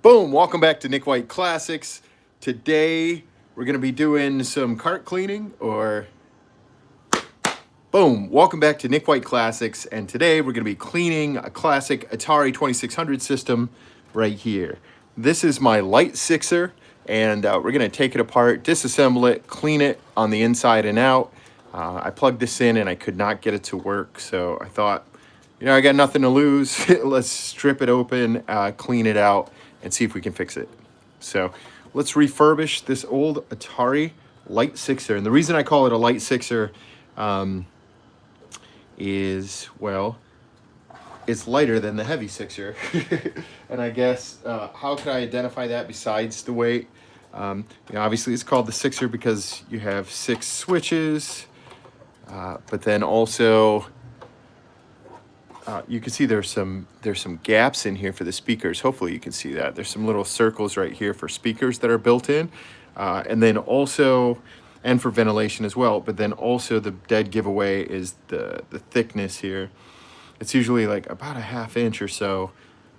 Boom, welcome back to Nick White Classics. Today we're going to be doing some cart cleaning or boom, welcome back to Nick White Classics, and today we're going to be cleaning a classic Atari 2600 system right here. This is my light sixer, and we're going to take it apart, disassemble it, clean it on the inside and out. I plugged this in and I could not get it to work, so I thought, I got nothing to lose. Let's strip it open, clean it out, and see if we can fix it. So let's refurbish this old Atari light sixer. And the reason I call it a light sixer is, well, it's lighter than the heavy sixer. And I guess, how can I identify that besides the weight? Obviously it's called the sixer because you have 6 switches, but then also you can see there's some gaps in here for the speakers. Hopefully you can see that. There's some little circles right here for speakers that are built in, and then also, and for ventilation as well. But then also the dead giveaway is the thickness here. It's usually like about a ½ inch or so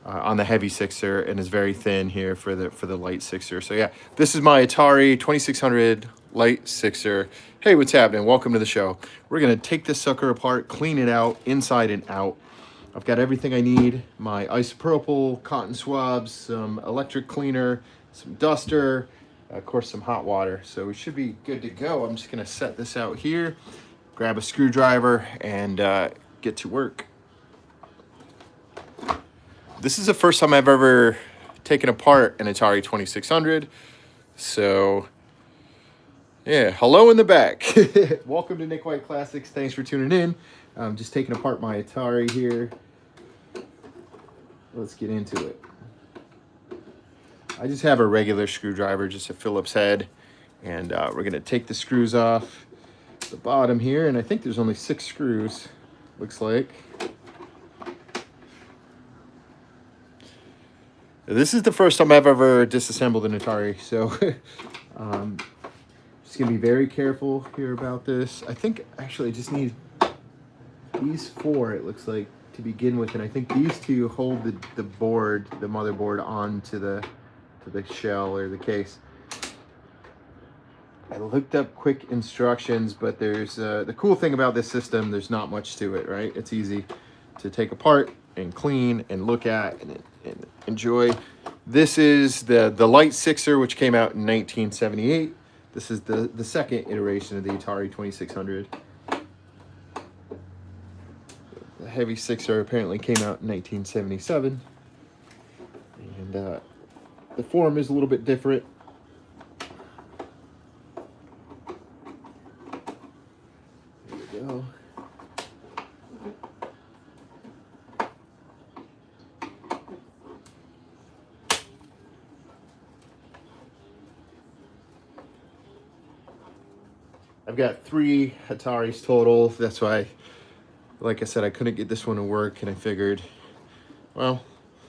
on the heavy sixer, and is very thin here for the light sixer. So yeah, this is my Atari 2600 light sixer. Hey, what's happening? Welcome to the show. We're gonna take this sucker apart, clean it out inside and out. I've got everything I need: my isopropyl, cotton swabs, some electric cleaner, some duster, of course some hot water. So we should be good to go. I'm just gonna set this out here, grab a screwdriver, and get to work. This is the first time I've ever taken apart an Atari 2600. So yeah, hello in the back. Welcome to Nick White Classics. Thanks for tuning in. I'm just taking apart my Atari here. Let's get into it. I just have a regular screwdriver, just a Phillips head, and we're gonna take the screws off the bottom here, and I think there's only 6 screws, looks like. This is the first time I've ever disassembled an Atari, so just gonna be very careful here about this. I think actually I just need these 4, it looks like, to begin with, and I think these 2 hold the board, the motherboard, onto the shell or the case. I looked up quick instructions, but there's the cool thing about this system, there's not much to it, right? It's easy to take apart and clean and look at and enjoy. This is the light sixer, which came out in 1978. This is the second iteration of the Atari 2600. The heavy sixer apparently came out in 1977, and the form is a little bit different. There we go. I've got 3 Ataris total. That's why, like I said, I couldn't get this one to work, and I figured, well,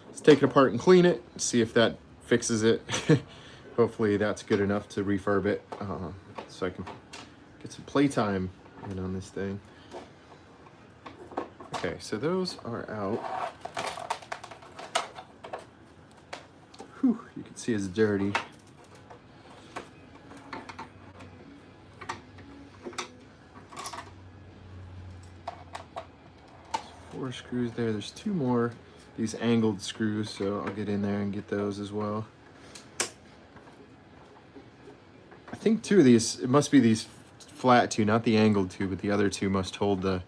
let's take it apart and clean it, see if that fixes it. Hopefully that's good enough to refurb it, so I can get some playtime in on this thing. Okay, so those are out. Whew, you can see it's dirty. 4 screws there. There's 2 more, these angled screws, so I'll get in there and get those as well. I think 2 of these, it must be these flat 2, not the angled 2, but the other 2 must hold the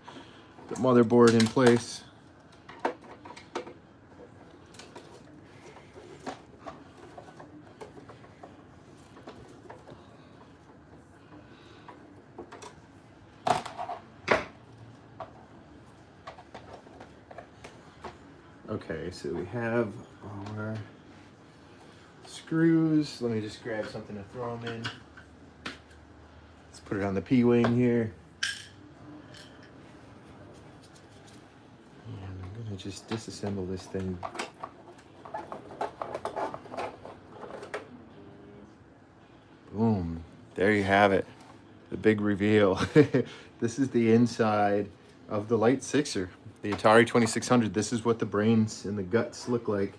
motherboard in place. Okay, so we have our screws. Let me just grab something to throw them in. Let's put it on the P-wing here. And I'm gonna just disassemble this thing. Boom, there you have it. The big reveal. This is the inside of the light sixer, the Atari 2600. This is what the brains and the guts look like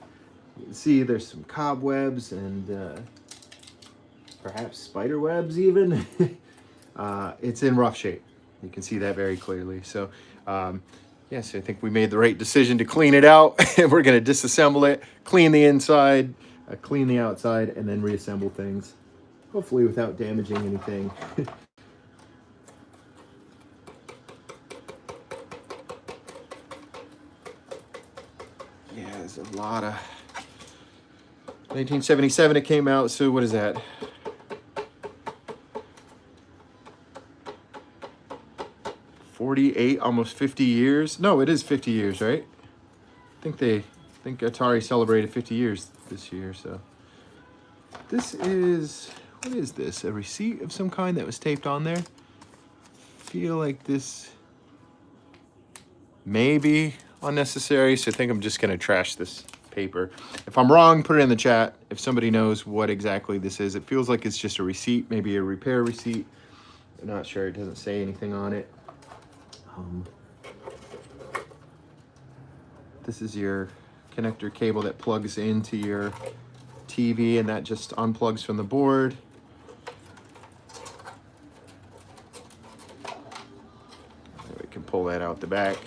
You can see there's some cobwebs and perhaps spider webs even. It's in rough shape. You can see that very clearly. So yes, I think we made the right decision to clean it out. We're going to disassemble it, clean the inside, clean the outside, and then reassemble things, hopefully without damaging anything. Yeah, there's a lot of 1977 it came out, so what is that? 48, almost 50 years. No, it is 50 years, right? I think Atari celebrated 50 years this year, so. This is, what is this? A receipt of some kind that was taped on there? I feel like this may be unnecessary, so I think I'm just gonna trash this paper. If I'm wrong, put it in the chat. If somebody knows what exactly this is, it feels like it's just a receipt, maybe a repair receipt. I'm not sure, it doesn't say anything on it. This is your connector cable that plugs into your TV, and that just unplugs from the board. We can pull that out the back.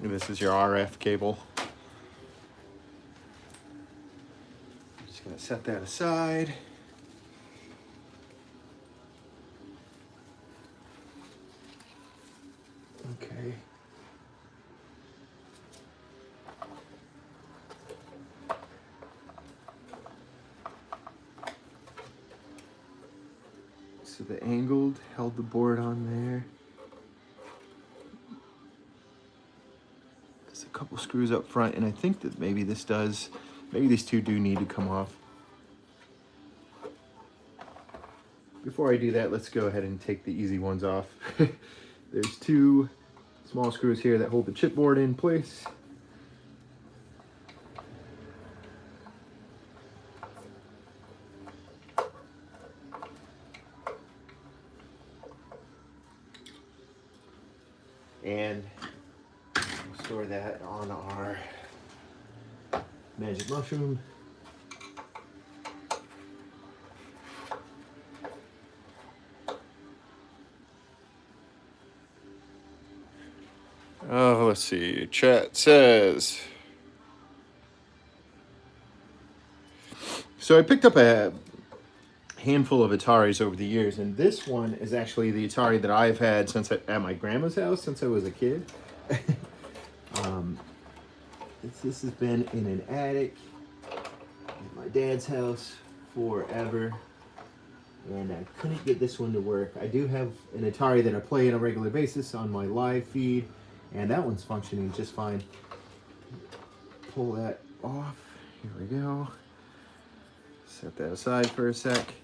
And this is your RF cable. Just gonna set that aside. Okay. So the angled held the board on there. There's a couple screws up front, and I think that maybe this does, maybe these two do need to come off. Before I do that, let's go ahead and take the easy ones off. There's two small screws here that hold the chipboard in place. And we'll store that on our magic mushroom. Oh, let's see. Chat says. So I picked up a handful of Ataris over the years, and this one is actually the Atari that I've had since at my grandma's house since I was a kid. This has been in an attic at my dad's house forever, and I couldn't get this one to work. I do have an Atari that I play on a regular basis on my live feed, and that one's functioning just fine. Pull that off. Here we go. Set that aside for a sec.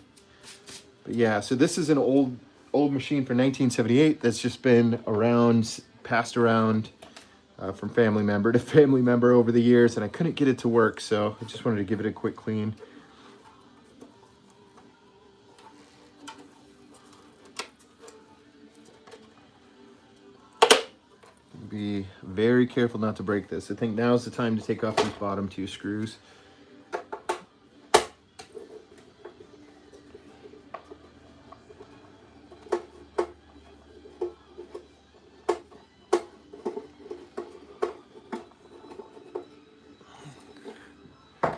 But yeah, so this is an old machine from 1978 that's just been around, passed around from family member to family member over the years, and I couldn't get it to work, so I just wanted to give it a quick clean. Be very careful not to break this. I think now's the time to take off these bottom two screws.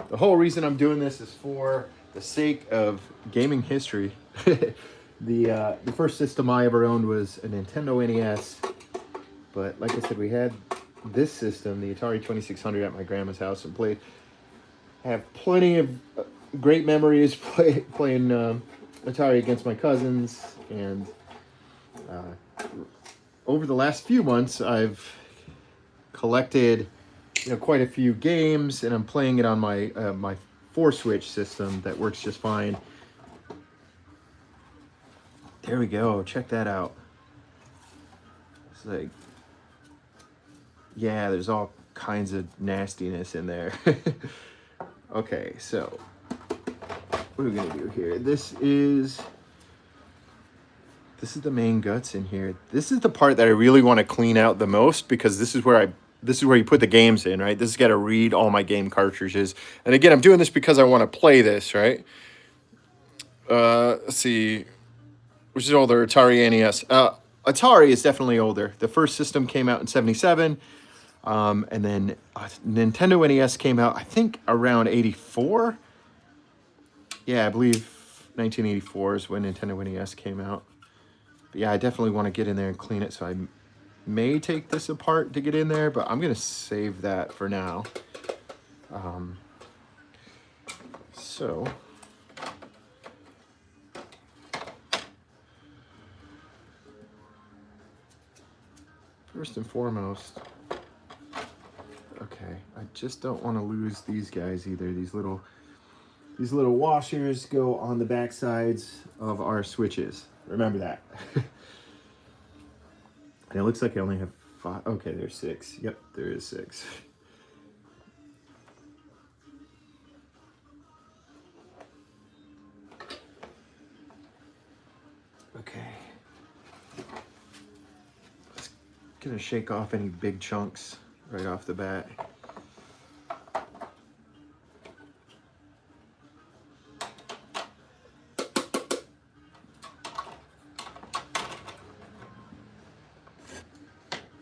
The whole reason I'm doing this is for the sake of gaming history. The first system I ever owned was a Nintendo NES. But like I said, we had this system, the Atari 2600, at my grandma's house and played. Have plenty of great memories playing Atari against my cousins. And over the last few months, I've collected quite a few games, and I'm playing it on my my 4-switch system that works just fine. There we go. Check that out. It's like, yeah, there's all kinds of nastiness in there. Okay, so what are we gonna do here? This is This is the main guts in here. This is the part that I really want to clean out the most, because this is where you put the games in, right? This has got to read all my game cartridges. And again, I'm doing this because I want to play this, right? Let's see, which is older, Atari NES. Atari is definitely older. The first system came out in 77. And then Nintendo NES came out, I think, around 84. Yeah, I believe 1984 is when Nintendo NES came out. But yeah, I definitely want to get in there and clean it, so I may take this apart to get in there, but I'm going to save that for now. So... first and foremost, okay, I just don't want to lose these guys either. These little washers go on the back sides of our switches. Remember that. And it looks like I only have 5. Okay, there's 6. Yep, there is 6. Okay. Gonna shake off any big chunks right off the bat.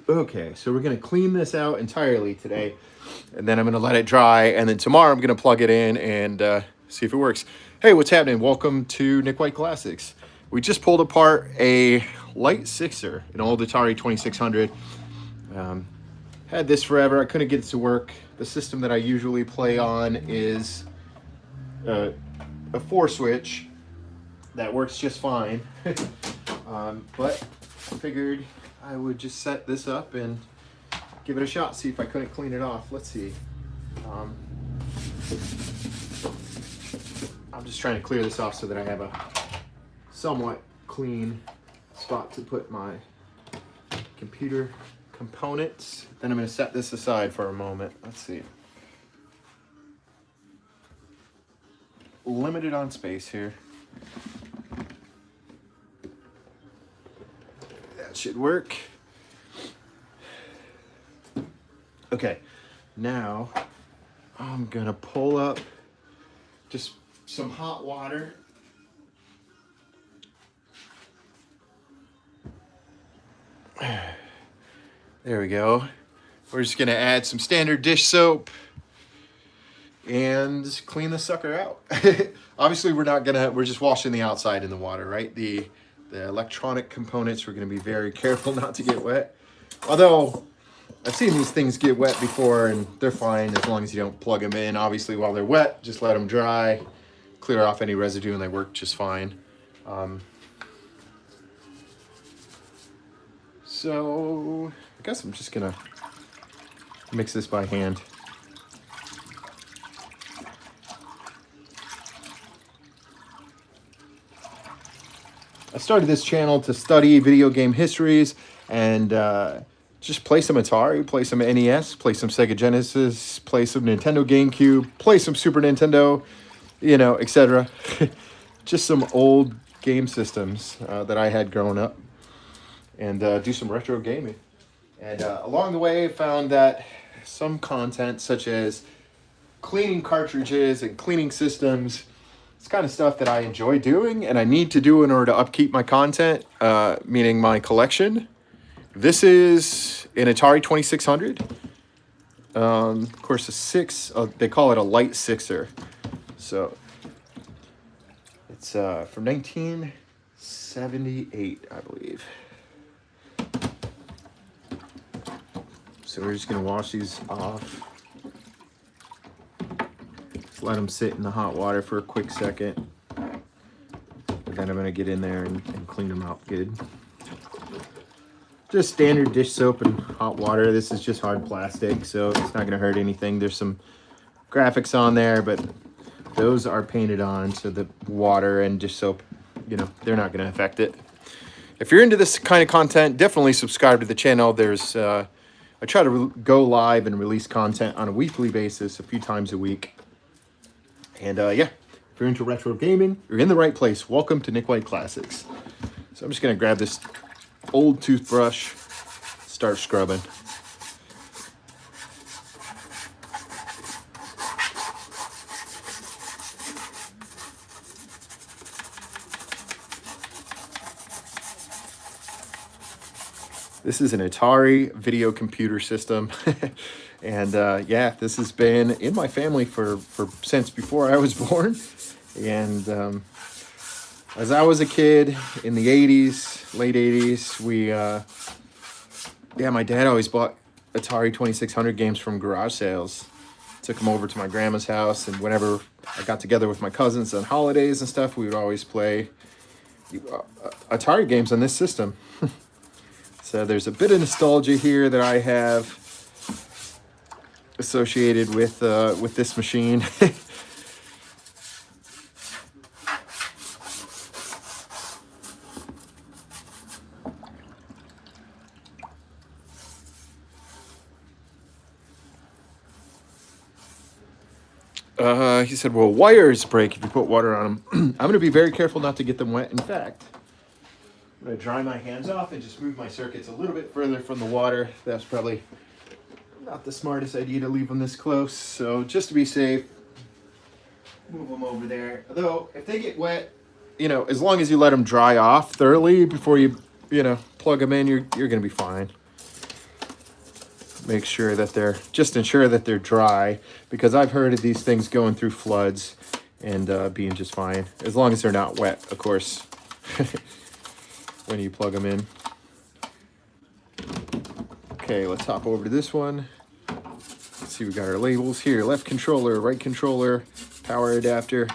Okay, so we're gonna clean this out entirely today, and then I'm gonna let it dry, and then tomorrow I'm gonna plug it in and see if it works. Hey, what's happening? Welcome to Nick White Classics. We just pulled apart a light sixer, an old Atari 2600. Had this forever. I couldn't get it to work. The system that I usually play on is a 4-switch that works just fine. But I figured I would just set this up and give it a shot, see if I couldn't clean it off. Let's see. I'm just trying to clear this off so that I have a somewhat clean spot to put my computer components. Then I'm going to set this aside for a moment. Let's see. Limited on space here. That should work. Okay, now I'm going to pull up just some hot water. There we go. We're just gonna add some standard dish soap and clean the sucker out. Obviously we're just washing the outside in the water, right? The electronic components, we're gonna be very careful not to get wet. Although I've seen these things get wet before and they're fine as long as you don't plug them in. Obviously while they're wet, just let them dry, clear off any residue, and they work just fine. So I guess I'm just gonna mix this by hand. I started this channel to study video game histories and just play some Atari, play some NES, play some Sega Genesis, play some Nintendo GameCube, play some Super Nintendo, you know, etc. Just some old game systems that I had growing up. And do some retro gaming. And along the way, I found that some content, such as cleaning cartridges and cleaning systems, it's kind of stuff that I enjoy doing and I need to do in order to upkeep my content, meaning my collection. This is an Atari 2600. Of course, a 6, they call it a light sixer. So it's from 1978, I believe. So we're just gonna wash these off. Just let them sit in the hot water for a quick second. And then I'm gonna get in there and clean them out good. Just standard dish soap and hot water. This is just hard plastic, so it's not gonna hurt anything. There's some graphics on there, but those are painted on, so the water and dish soap, you know, they're not gonna affect it. If you're into this kind of content, definitely subscribe to the channel. There's I try to go live and release content on a weekly basis, a few times a week. And yeah, if you're into retro gaming, you're in the right place. Welcome to Nick White Classics. So I'm just gonna grab this old toothbrush, start scrubbing. This is an Atari video computer system. And yeah, this has been in my family for since before I was born. And as I was a kid in the 80s, late 80s, yeah, my dad always bought Atari 2600 games from garage sales. Took them over to my grandma's house, and whenever I got together with my cousins on holidays and stuff, we would always play Atari games on this system. So there's a bit of nostalgia here that I have associated with this machine. He said, well, wires break if you put water on them. I'm going to be very careful not to get them wet. In fact, I'm going to dry my hands off and just move my circuits a little bit further from the water. That's probably not the smartest idea to leave them this close. So just to be safe, move them over there. Although, if they get wet, you know, as long as you let them dry off thoroughly before you plug them in, you're going to be fine. Make sure that ensure that they're dry, because I've heard of these things going through floods and being just fine, as long as they're not wet, of course, when you plug them in. Okay, let's hop over to this one. Let's see, we got our labels here. Left controller, right controller, power adapter.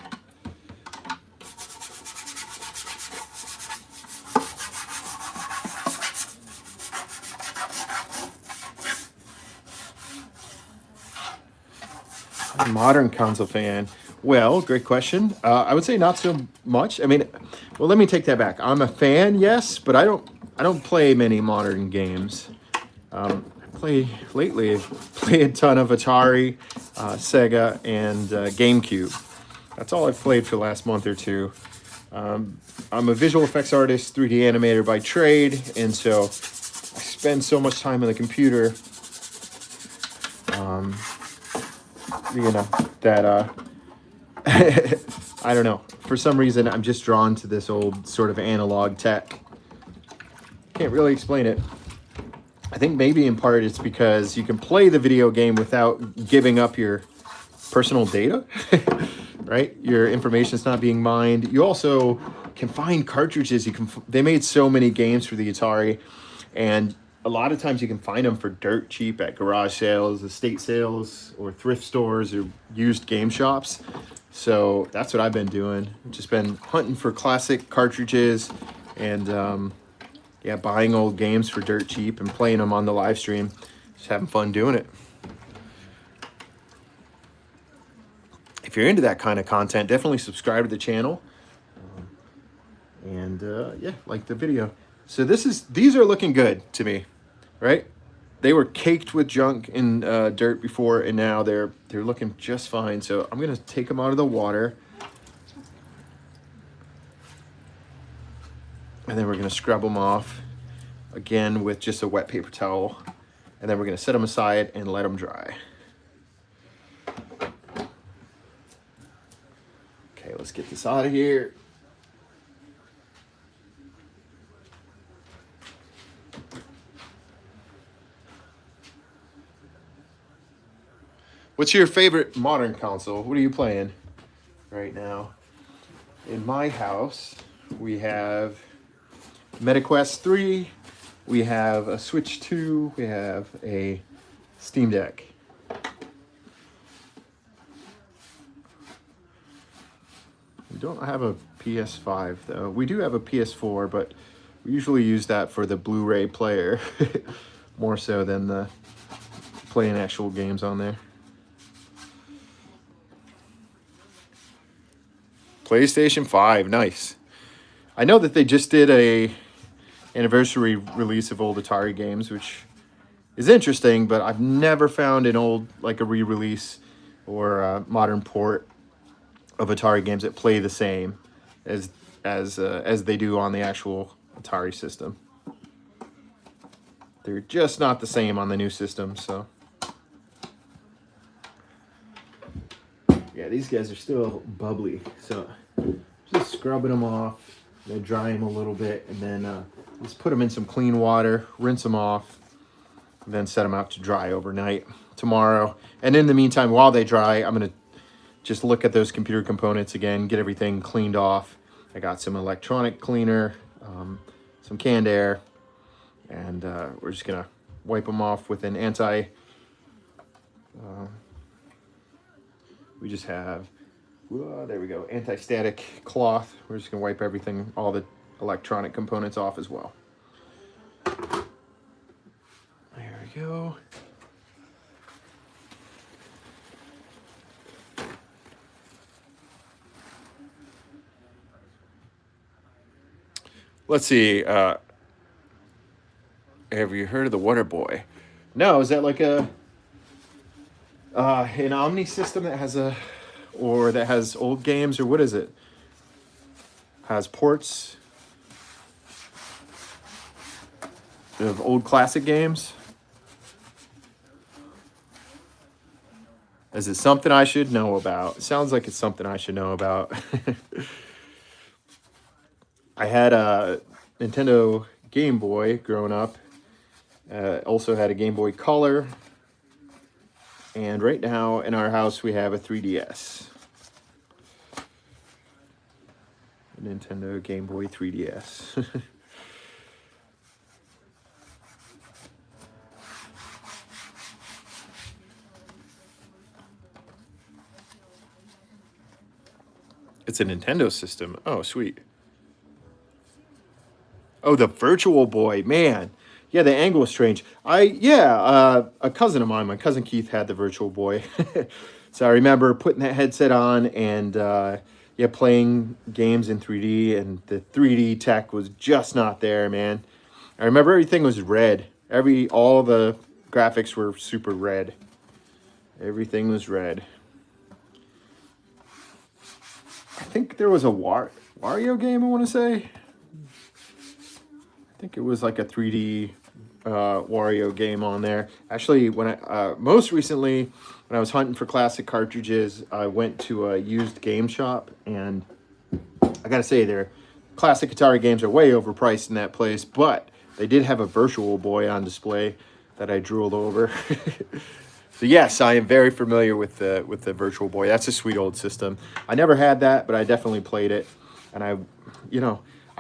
Modern console fan. Well, great question. I would say not so much. I mean, well, let me take that back. I'm a fan, yes, but I don't play many modern games. I've played a ton of Atari, Sega, and GameCube. That's all I've played for the last month or two. I'm a visual effects artist, 3D animator by trade, and so I spend so much time on the computer. That I don't know. For some reason, I'm just drawn to this old sort of analog tech. Can't really explain it. I think maybe in part it's because you can play the video game without giving up your personal data, right? Your information's not being mined. You also can find cartridges. They made so many games for the Atari, and a lot of times you can find them for dirt cheap at garage sales, estate sales, or thrift stores, or used game shops. So that's what I've been doing. Just been hunting for classic cartridges and yeah, buying old games for dirt cheap and playing them on the live stream. Just having fun doing it. If you're into that kind of content, definitely subscribe to the channel. And yeah, like the video. So these are looking good to me, right? They were caked with junk and dirt before, and now they're looking just fine. So I'm gonna take them out of the water, and then we're gonna scrub them off again with just a wet paper towel, and then we're gonna set them aside and let them dry. Okay, let's get this out of here. What's your favorite modern console? What are you playing right now? In my house, we have MetaQuest 3, we have a Switch 2, we have a Steam Deck. We don't have a PS5 though. We do have a PS4, but we usually use that for the Blu-ray player more so than the playing actual games on there. PlayStation 5, nice. I know that they just did a anniversary release of old Atari games, which is interesting, but I've never found an old, like a re-release or a modern port of Atari games that play the same as they do on the actual Atari system. They're just not the same on the new system, so. Yeah, these guys are still bubbly, so just scrubbing them off, then dry them a little bit, and then just put them in some clean water, rinse them off, and then set them out to dry overnight tomorrow. And in the meantime, while they dry, I'm gonna just look at those computer components again, get everything cleaned off. I got some electronic cleaner, some canned air, and we're just gonna wipe them off with an we just have, there we go, anti-static cloth. We're just gonna wipe everything, all the electronic components off as well. There we go. Let's see, have you heard of the Water Boy? No, is that like an Omni system that has that has old games, or what is it? Has ports of old classic games? Is it something I should know about? It sounds like it's something I should know about. I had a Nintendo Game Boy growing up. Also had a Game Boy Color. And right now in our house we have a 3DS. A Nintendo Game Boy 3DS. It's a Nintendo system. Oh, sweet. Oh, the Virtual Boy, man. Yeah, the angle was strange. A cousin of mine, my cousin Keith, had the Virtual Boy. So I remember putting that headset on and playing games in 3D, and the 3D tech was just not there, man. I remember everything was red. All the graphics were super red. Everything was red. I think there was a Wario game, I want to say. I think it was like a 3D Wario game on there. Actually, when most recently, when I was hunting for classic cartridges, I went to a used game shop, and I gotta say, their classic Atari games are way overpriced in that place, but they did have a Virtual Boy on display that I drooled over. So yes, I am very familiar with the Virtual Boy. That's a sweet old system. I never had that, but I definitely played it, and I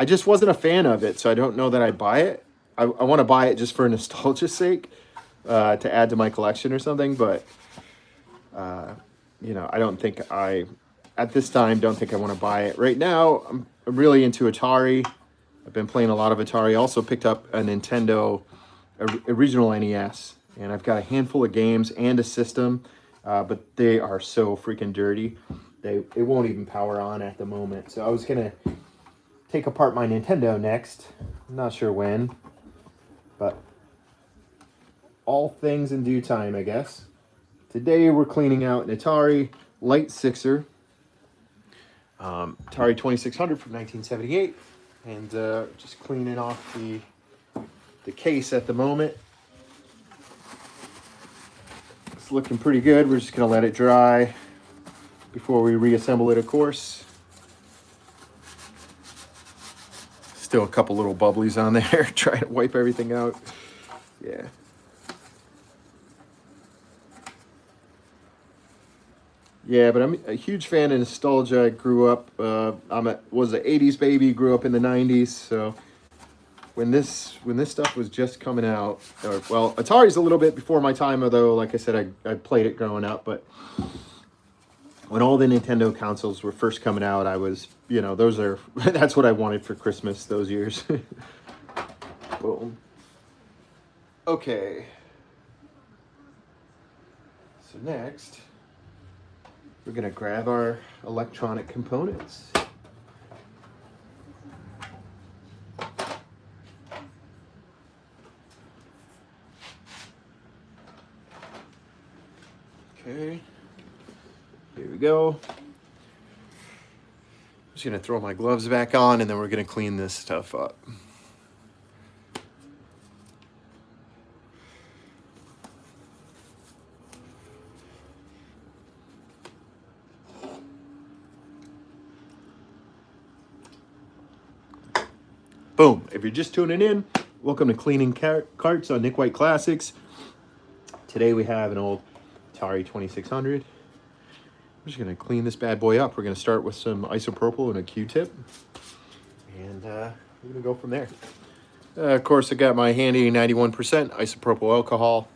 just wasn't a fan of it, so I don't know that I'd buy it. I want to buy it just for nostalgia's sake, to add to my collection or something, but, I don't think at this time, don't think I want to buy it. Right now, I'm really into Atari. I've been playing a lot of Atari. I also picked up a Nintendo original NES, and I've got a handful of games and a system, but they are so freaking dirty. It won't even power on at the moment, so I was going to take apart my Nintendo next. I'm not sure when, but all things in due time, I guess. Today we're cleaning out an Atari Light Sixer, Atari 2600 from 1978, and just cleaning off the case at the moment. It's looking pretty good. We're just going to let it dry before we reassemble it, of course. Still a couple little bubblies on there. Trying to wipe everything out. Yeah. Yeah, but I'm a huge fan of nostalgia. I grew up, was an 80s baby, grew up in the 90s, so when this stuff was just coming out, Atari's a little bit before my time, although, like I said, I played it growing up, but when all the Nintendo consoles were first coming out, I was, that's what I wanted for Christmas those years. Boom. Okay. So next, we're going to grab our electronic components. Okay. Here we go. I'm just going to throw my gloves back on, and then we're going to clean this stuff up. Boom. If you're just tuning in, welcome to Cleaning Carts on Nick White Classics. Today we have an old Atari 2600. We're just going to clean this bad boy up. We're going to start with some isopropyl and a Q-tip. And we're going to go from there. Of course, I got my handy 91% isopropyl alcohol.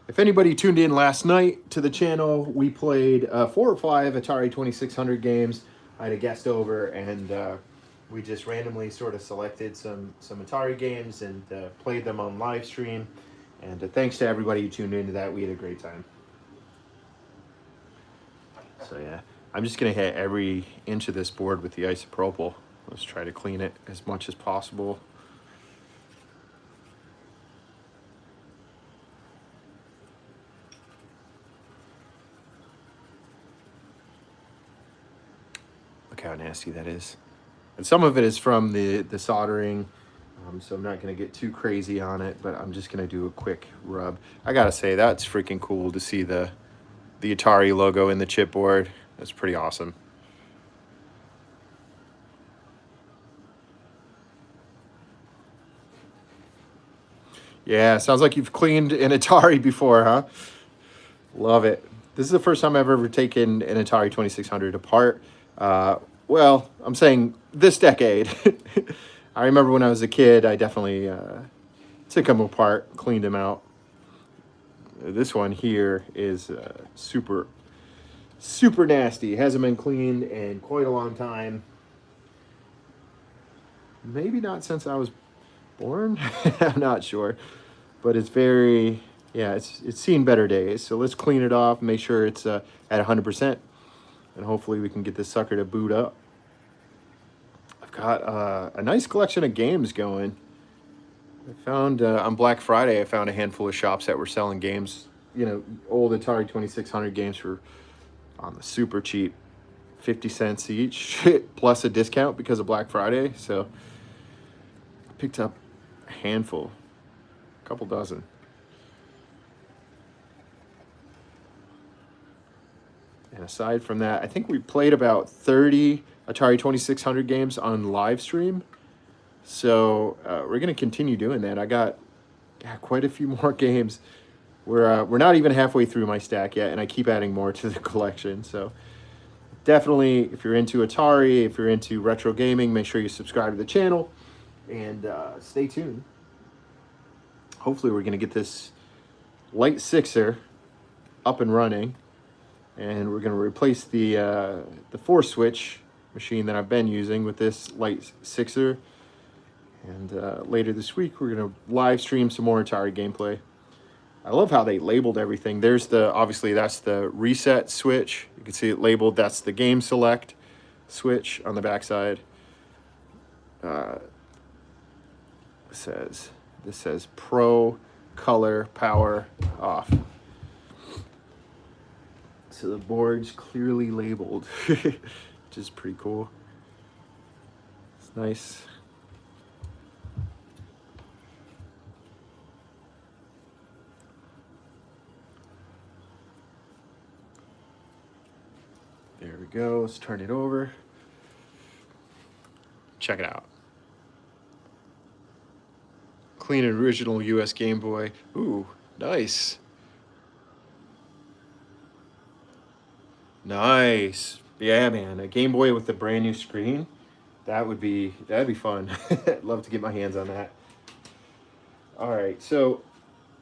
If anybody tuned in last night to the channel, we played 4 or 5 Atari 2600 games. I had a guest over, and we just randomly sort of selected some Atari games and played them on live stream. And thanks to everybody who tuned into that. We had a great time. So yeah, I'm just going to hit every inch of this board with the isopropyl. Let's try to clean it as much as possible. Look how nasty that is. And some of it is from the soldering, so I'm not going to get too crazy on it, but I'm just going to do a quick rub. I got to say, that's freaking cool to see the Atari logo in the chipboard. That's pretty awesome. Yeah, sounds like you've cleaned an Atari before, huh? Love it. This is the first time I've ever taken an Atari 2600 apart. Well, I'm saying this decade. I remember when I was a kid, I definitely took them apart, cleaned them out. This one here is super nasty. It hasn't been cleaned in quite a long time. Maybe not since I was born. I'm not sure. But it's very, yeah, it's seen better days. So let's clean it off, make sure it's at 100%. And hopefully we can get this sucker to boot up. I've got a nice collection of games going. I found, on Black Friday, I found a handful of shops that were selling games, you know, old Atari 2600 games for on the super cheap, 50 cents each, plus a discount because of Black Friday. So I picked up a handful, a couple dozen. And aside from that, I think we played about 30 Atari 2600 games on live stream. So we're going to continue doing that. I got quite a few more games. We're not even halfway through my stack yet, and I keep adding more to the collection. So definitely, if you're into Atari, if you're into retro gaming, make sure you subscribe to the channel and stay tuned. Hopefully we're going to get this light sixer up and running. And we're going to replace the 4-switch machine that I've been using with this light sixer. And later this week, we're going to live stream some more Atari gameplay. I love how they labeled everything. There's obviously that's the reset switch. You can see it labeled. That's the game select switch on the backside. This says Pro Color Power Off. So the board's clearly labeled, which is pretty cool. It's nice. There we go. Let's turn it over. Check it out. Clean original US Game Boy. Ooh, nice. Nice. Yeah, man. A Game Boy with a brand new screen. That'd be fun. I'd love to get my hands on that. All right, so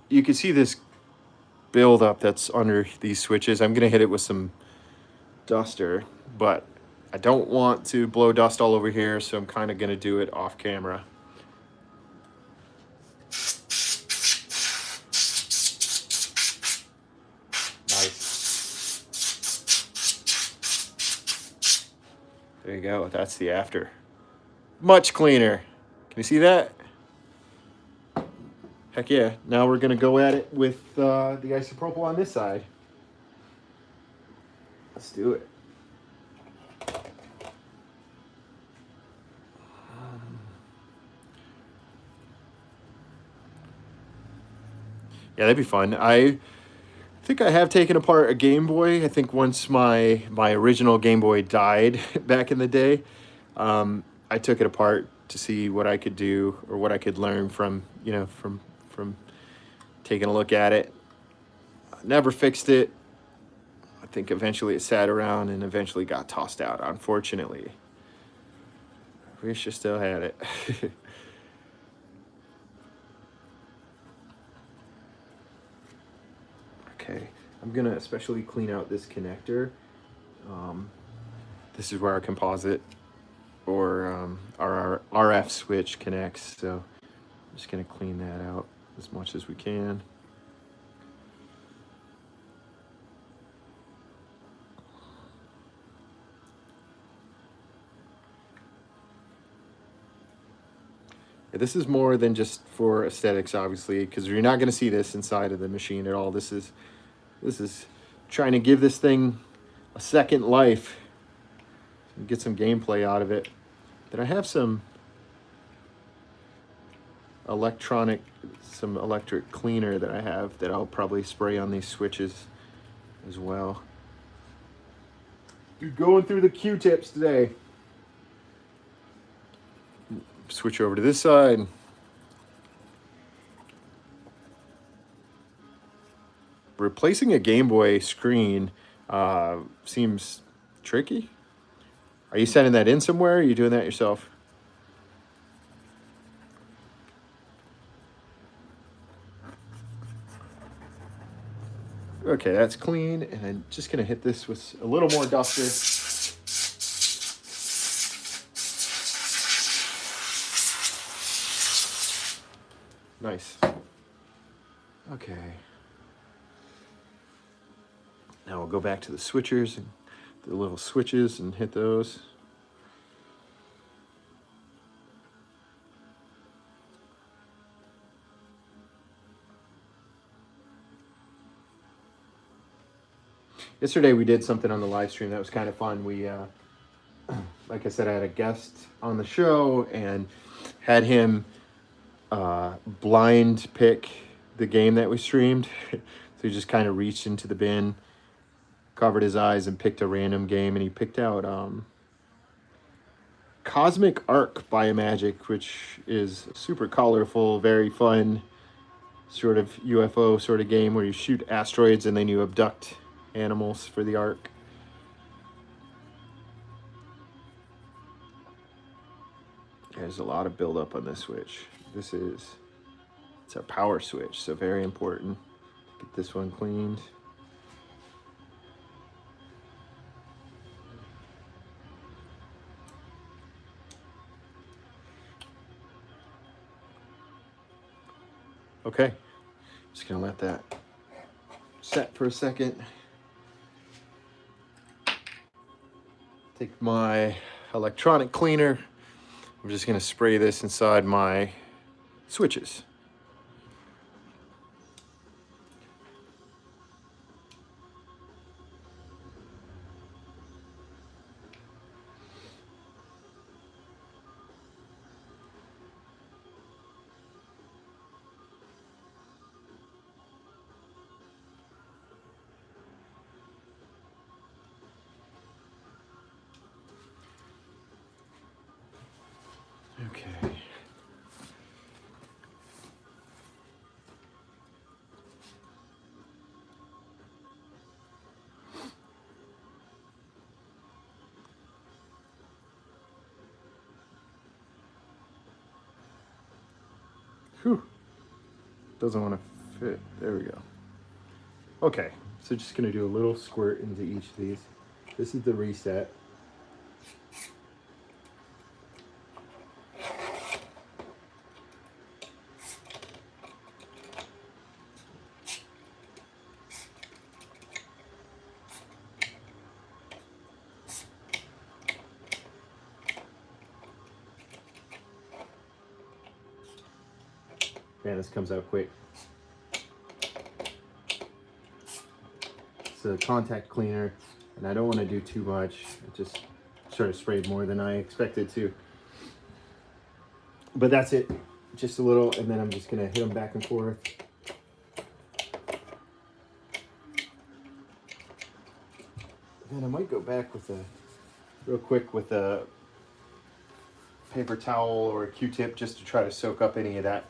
you can see this buildup that's under these switches. I'm gonna hit it with some duster, but I don't want to blow dust all over here, so I'm kind of gonna do it off camera. There you go. That's the after. Much cleaner. Can you see that? Heck yeah. Now we're going to go at it with the isopropyl on this side. Let's do it. Yeah, that'd be fun. I think I have taken apart a Game Boy. I think once my original Game Boy died back in the day, I took it apart to see what I could do or what I could learn from, you know, from taking a look at it. Never fixed it. I think eventually it sat around and eventually got tossed out, unfortunately. Wish I still had it. Okay, I'm gonna especially clean out this connector. This is where our composite or our RF switch connects, so I'm just gonna clean that out as much as we can. Yeah, this is more than just for aesthetics, obviously, because you're not gonna see this inside of the machine at all. This is trying to give this thing a second life and get some gameplay out of it. Then I have some electric cleaner that I have that I'll probably spray on these switches as well. You're going through the Q-tips today. Switch over to this side. Replacing a Game Boy screen seems tricky. Are you sending that in somewhere? Or are you doing that yourself? Okay, that's clean, and I'm just gonna hit this with a little more duster. Nice. Okay. Now we'll go back to the switchers and the little switches and hit those. Yesterday we did something on the live stream that was kind of fun. We, like I said, I had a guest on the show and had him blind pick the game that we streamed. So he just kind of reached into the bin, covered his eyes, and picked a random game, and he picked out Cosmic Arc by Magic, which is super colorful, very fun sort of UFO sort of game where you shoot asteroids and then you abduct animals for the arc. There's a lot of buildup on this switch. It's a power switch, so very important. Get this one cleaned. Okay, just gonna let that set for a second. Take my electronic cleaner. I'm just gonna spray this inside my switches. Okay. Whew. Doesn't want to fit. There we go. Okay, so just gonna do a little squirt into each of these. This is the reset. Man, this comes out quick. It's a contact cleaner, and I don't want to do too much. It just sort of sprayed more than I expected to. But that's it. Just a little, and then I'm just going to hit them back and forth. And I might go back with real quick with a paper towel or a Q-tip just to try to soak up any of that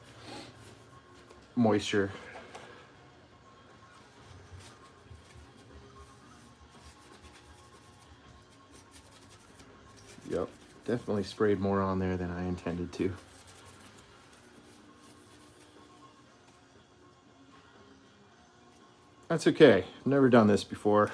moisture. Yep, definitely sprayed more on there than I intended to. That's okay. Never done this before.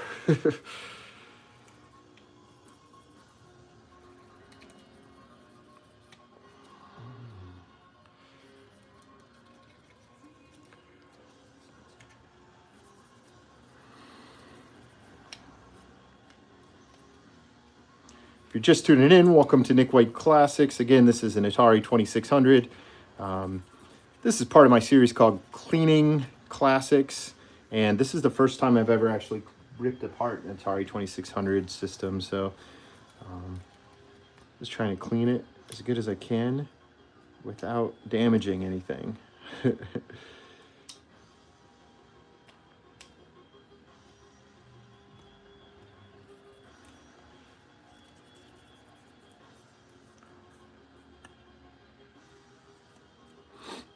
If you're just tuning in, welcome to Nick White Classics. Again, this is an Atari 2600. This is part of my series called Cleaning Classics, and this is the first time I've ever actually ripped apart an Atari 2600 system, so just trying to clean it as good as I can without damaging anything.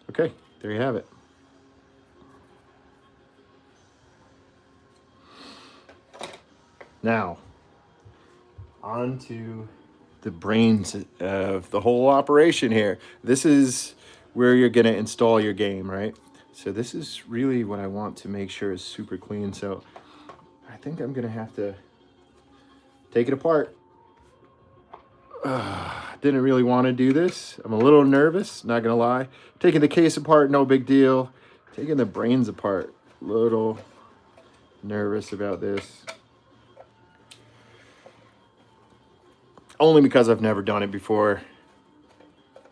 Okay, there you have it. Now, on to the brains of the whole operation here. This is where you're going to install your game, right? So this is really what I want to make sure is super clean. So I think I'm going to have to take it apart. Didn't really want to do this. I'm a little nervous, not gonna lie. Taking the case apart, no big deal. Taking the brains apart, little nervous about this. Only because I've never done it before.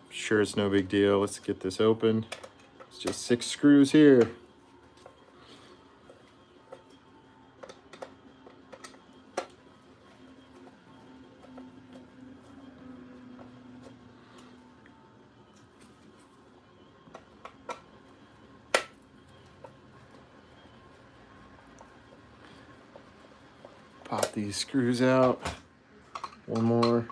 Sure, it's no big deal. Let's get this open. It's just 6 screws here. Pop these screws out. One more.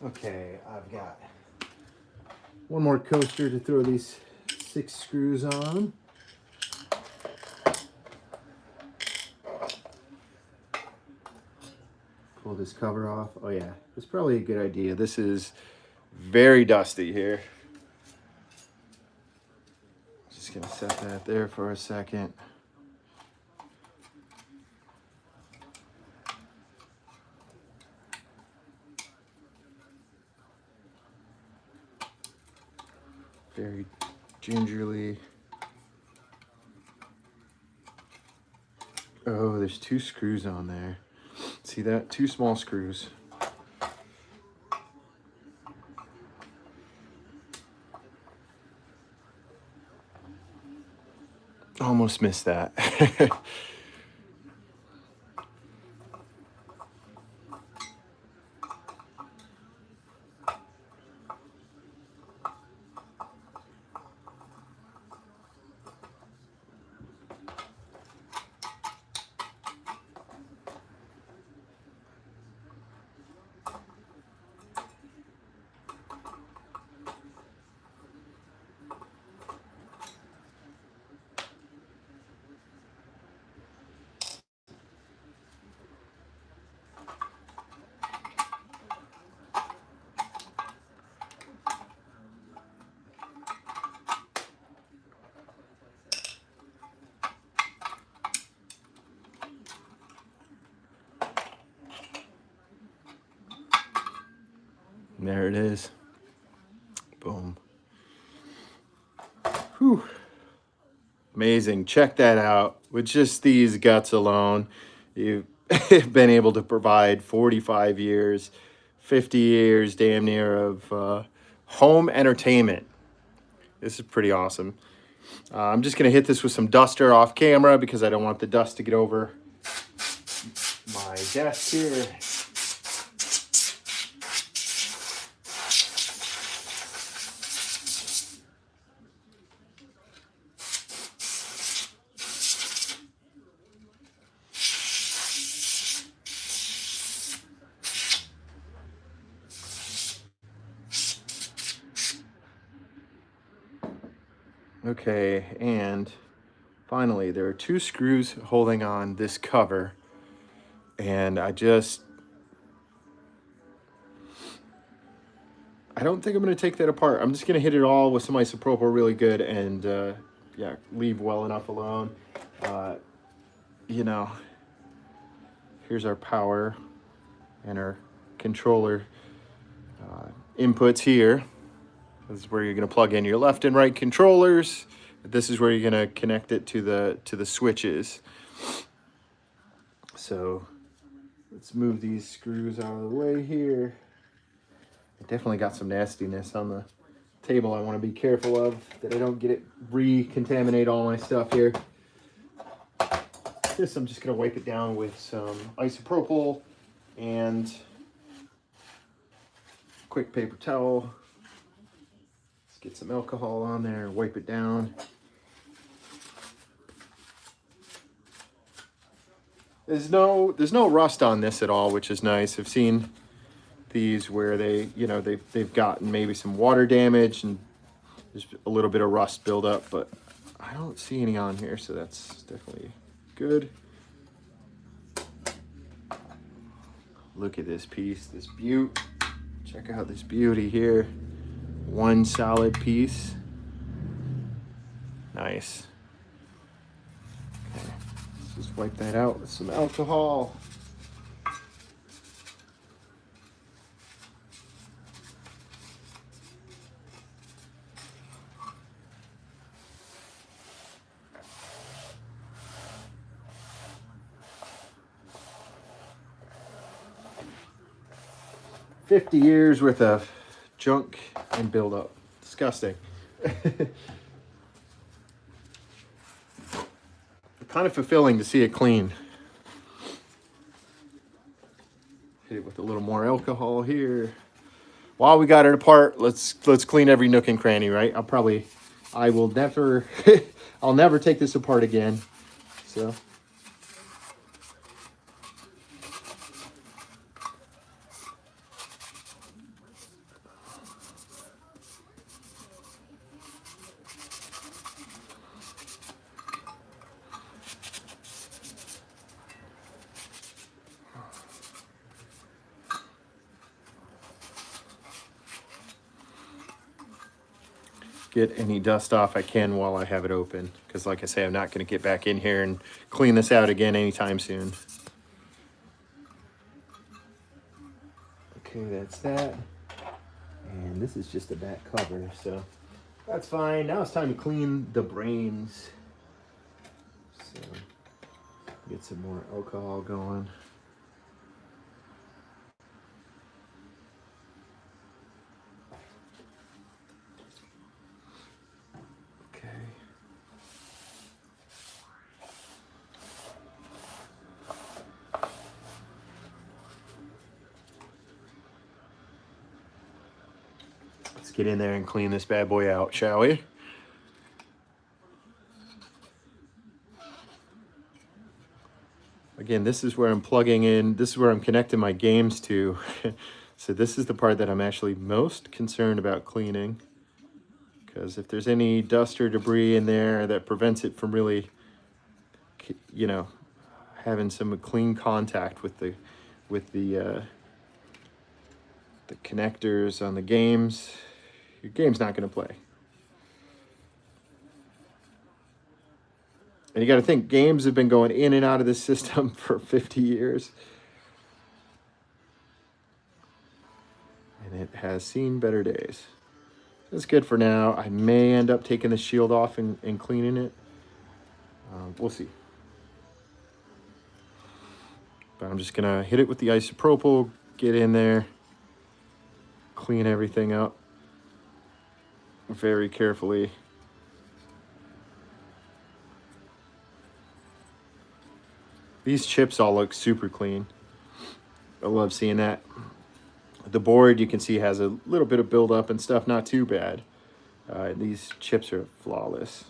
Okay, I've got one more coaster to throw these 6 screws on. Pull this cover off. Oh yeah, it's probably a good idea. This is very dusty here. Just gonna set that there for a second. Very gingerly. Oh, there's 2 screws on there. See that? 2 small screws. Almost missed that. There it is. Boom. Whew. Amazing. Check that out. With just these guts alone, you've been able to provide 45 years 50 years damn near of home entertainment. This is pretty awesome. I'm just going to hit this with some duster off camera because I don't want the dust to get over my desk here. Okay, and finally, there are 2 screws holding on this cover, and I don't think I'm going to take that apart. I'm just going to hit it all with some isopropyl really good and, yeah, leave well enough alone. You know, here's our power and our controller inputs here. This is where you're going to plug in your left and right controllers. This is where you're going to connect it to the switches. So let's move these screws out of the way here. I definitely got some nastiness on the table. I want to be careful of that I don't get it recontaminate all my stuff here. This I'm just going to wipe it down with some isopropyl and quick paper towel. Get some alcohol on there, wipe it down. There's no rust on this at all, which is nice. I've seen these where they've gotten maybe some water damage and there's a little bit of rust buildup, but I don't see any on here, so that's definitely good. Look at this piece, this beaut. Check out this beauty here. One solid piece. Nice. Okay, let's just wipe that out with some alcohol. "50 years worth of junk and buildup. Disgusting." Kind of fulfilling to see it clean. Hit it with a little more alcohol here. While we got it apart, let's clean every nook and cranny, right? I'll never take this apart again. So get any dust off I can while I have it open, because like I say, I'm not going to get back in here and clean this out again anytime soon. Okay, that's that. And this is just a back cover, so that's fine. Now it's time to clean the brains. So get some more alcohol going. Let's get in there and clean this bad boy out, shall we? Again, this is where I'm plugging in, this is where I'm connecting my games to. So this is the part that I'm actually most concerned about cleaning, because if there's any dust or debris in there that prevents it from really, having some clean contact with the connectors on the games, your game's not going to play. And you got to think, games have been going in and out of this system for 50 years. And it has seen better days. That's good for now. I may end up taking the shield off and cleaning it. We'll see. But I'm just going to hit it with the isopropyl, get in there, clean everything up very carefully. These chips all look super clean. I love seeing that. The board, you can see, has a little bit of buildup and stuff, not too bad. These chips are flawless.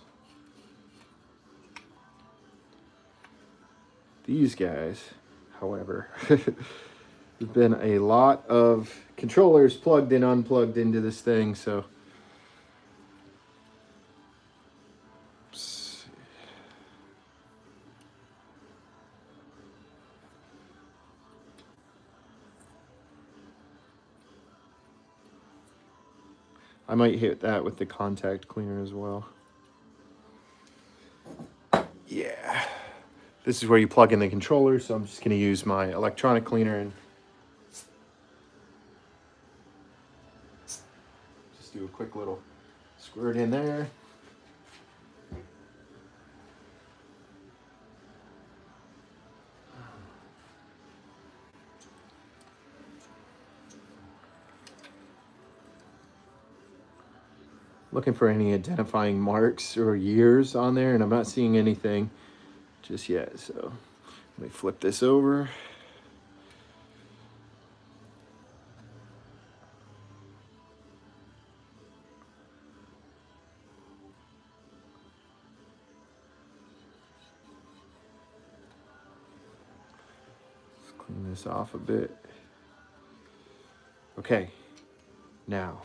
These guys, however, there's been a lot of controllers plugged and unplugged into this thing, so I might hit that with the contact cleaner as well. Yeah. This is where you plug in the controller, so I'm just going to use my electronic cleaner and just do a quick little squirt in there. Looking for any identifying marks or years on there, and I'm not seeing anything just yet, so let me flip this over. Let's clean this off a bit. Okay, now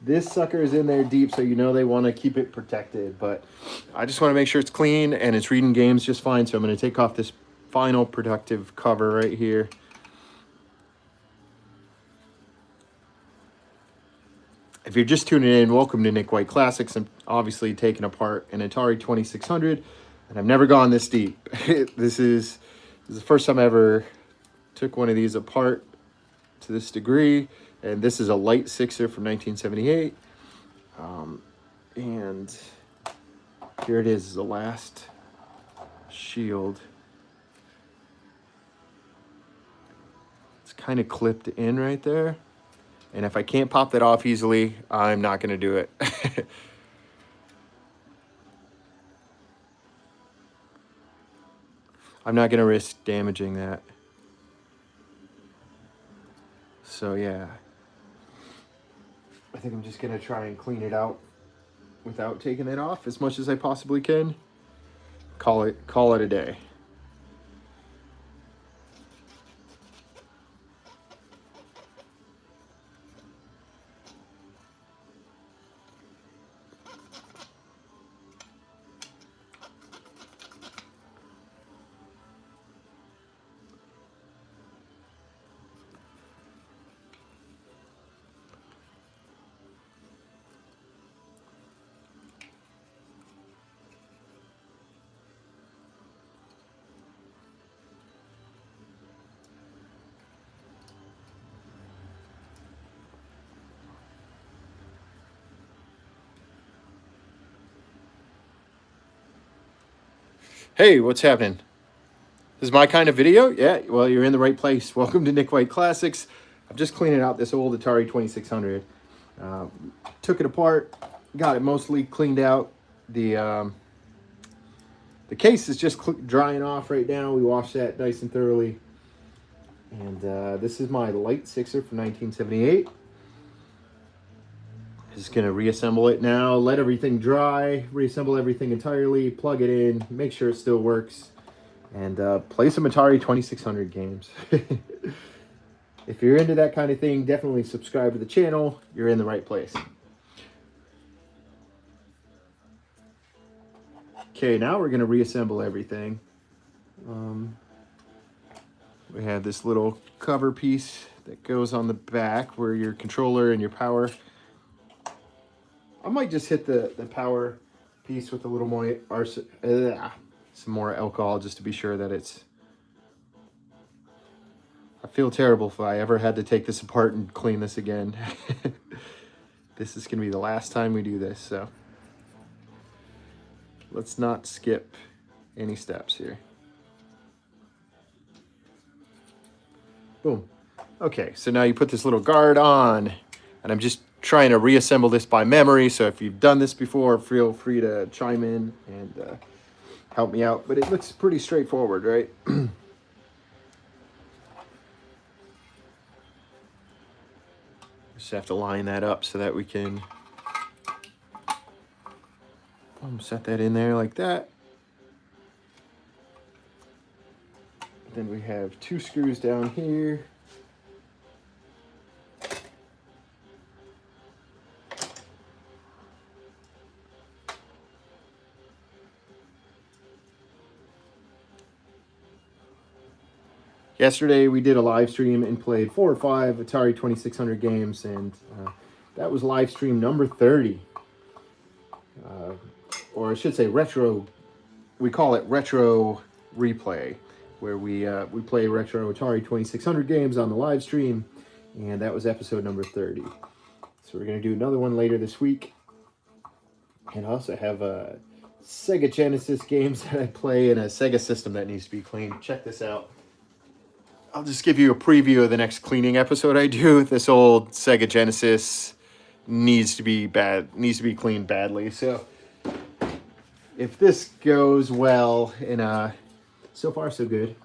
this sucker is in there deep, so you know they want to keep it protected, but I just want to make sure it's clean and it's reading games just fine, so I'm going to take off this final protective cover right here. If you're just tuning in, welcome to Nick White Classics. I'm obviously taking apart an Atari 2600, and I've never gone this deep. This is the first time I ever took one of these apart to this degree. And this is a light sixer from 1978. And here it is, the last shield. It's kind of clipped in right there. And if I can't pop that off easily, I'm not going to do it. I'm not going to risk damaging that. So yeah. I think I'm just going to try and clean it out without taking it off as much as I possibly can. Call it a day. Hey, what's happening? This is my kind of video? Yeah, well, you're in the right place. Welcome to Nick White Classics. I'm just cleaning out this old Atari 2600. Took it apart, got it mostly cleaned out. The case is just drying off right now. We washed that nice and thoroughly. And this is my light sixer from 1978. Just gonna reassemble it now, let everything dry, reassemble everything entirely, plug it in, make sure it still works, and play some Atari 2600 games. If you're into that kind of thing, definitely subscribe to the channel. You're in the right place. Okay, now we're gonna reassemble everything. We have this little cover piece that goes on the back where your controller and your power. I might just hit the power piece with a little more some more alcohol just to be sure that it's... I feel terrible if I ever had to take this apart and clean this again. This is going to be the last time we do this, so let's not skip any steps here. Boom. Okay, so now you put this little guard on, and I'm just trying to reassemble this by memory. So if you've done this before, feel free to chime in and help me out. But it looks pretty straightforward, right? Just have to line that up so that we can set that in there like that. Then we have 2 screws down here. Yesterday we did a live stream and played 4 or 5 Atari 2600 games, and that was live stream number 30. Or I should say retro, we call it retro replay, where we play retro Atari 2600 games on the live stream, and that was episode number 30. So we're going to do another one later this week, and I also have Sega Genesis games that I play and a Sega system that needs to be cleaned. Check this out. I'll just give you a preview of the next cleaning episode I do. This old Sega Genesis needs to be cleaned badly. So if this goes well, and so far so good,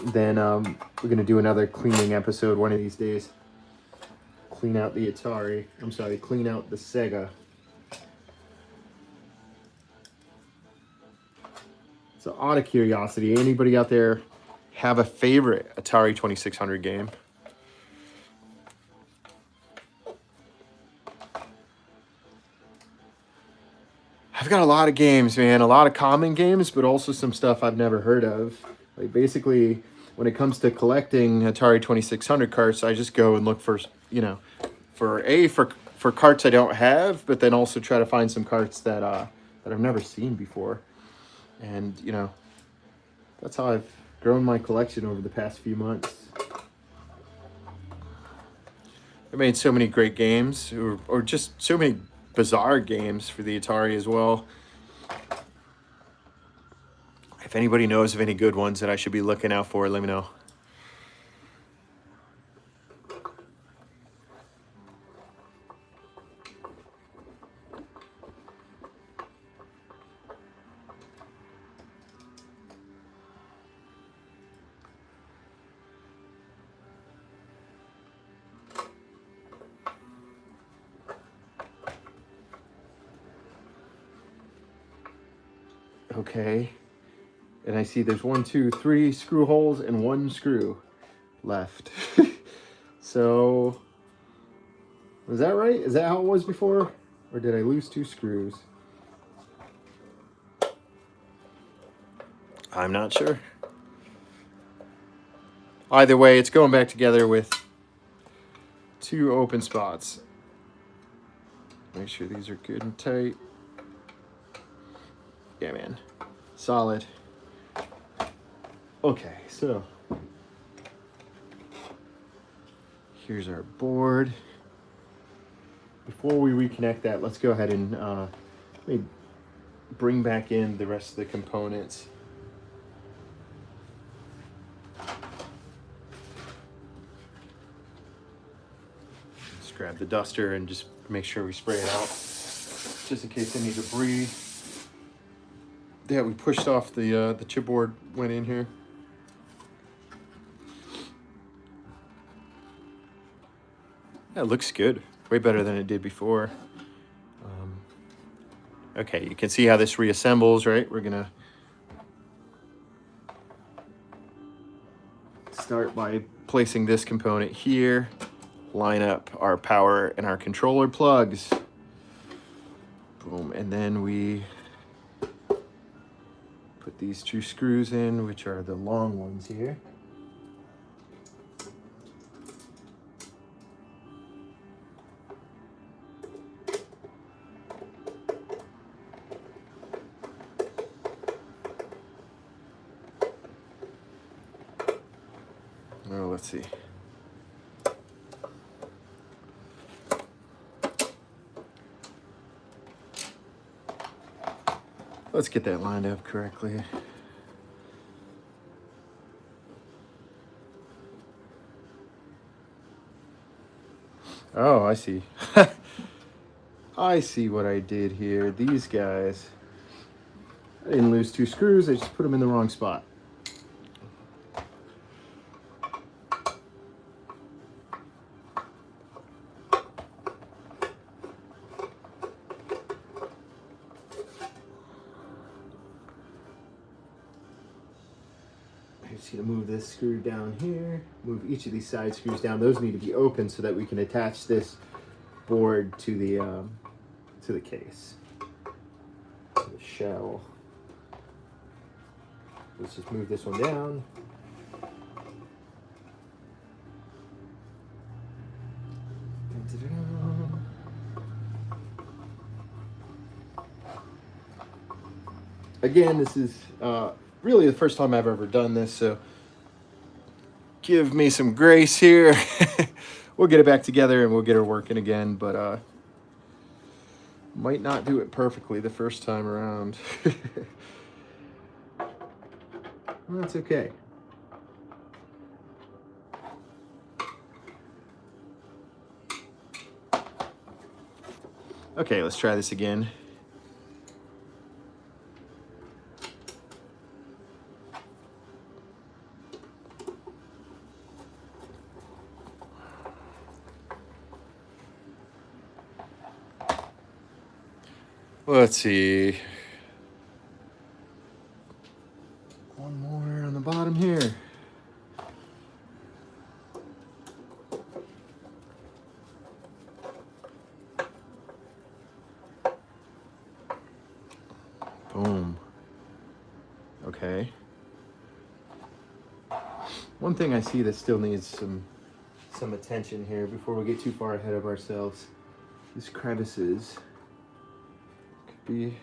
then we're gonna do another cleaning episode one of these days. Clean out the Atari. I'm sorry, clean out the Sega. So out of curiosity, anybody out there have a favorite Atari 2600 game? I've got a lot of games, man. A lot of common games, but also some stuff I've never heard of. Like basically, when it comes to collecting Atari 2600 carts, I just go and look for, for carts I don't have, but then also try to find some carts that I've never seen before. And, that's how I've grown my collection over the past few months. I made so many great games, or just so many bizarre games for the Atari as well. If anybody knows of any good ones that I should be looking out for, let me know. Okay, and I see there's 1, 2, 3 screw holes and 1 screw left. So, was that right? Is that how it was before? Or did I lose 2 screws? I'm not sure. Either way, it's going back together with 2 open spots. Make sure these are good and tight. Yeah, man. Solid. Okay, so here's our board. Before we reconnect that, let's go ahead and let me bring back in the rest of the components. Let's grab the duster and just make sure we spray it out, just in case any debris that we pushed off the chipboard went in here. Yeah, it looks good. Way better than it did before. Okay, you can see how this reassembles, right? We're gonna start by placing this component here, line up our power and our controller plugs. Boom, and then we put these 2 screws in, which are the long ones here. Oh, let's see. Let's get that lined up correctly. Oh, I see. I see what I did here. These guys, I didn't lose 2 screws, I just put them in the wrong spot. I just need to move this screw down here, move each of these side screws down. Those need to be open so that we can attach this board to the case, to the shell. Let's just move this one down. Again, this is really the first time I've ever done this, so give me some grace here. We'll get it back together and we'll get her working again, but might not do it perfectly the first time around. Well, that's okay. Okay, let's try this again. Let's see. One more on the bottom here. Boom. Okay. One thing I see that still needs some attention here before we get too far ahead of ourselves. These crevices could be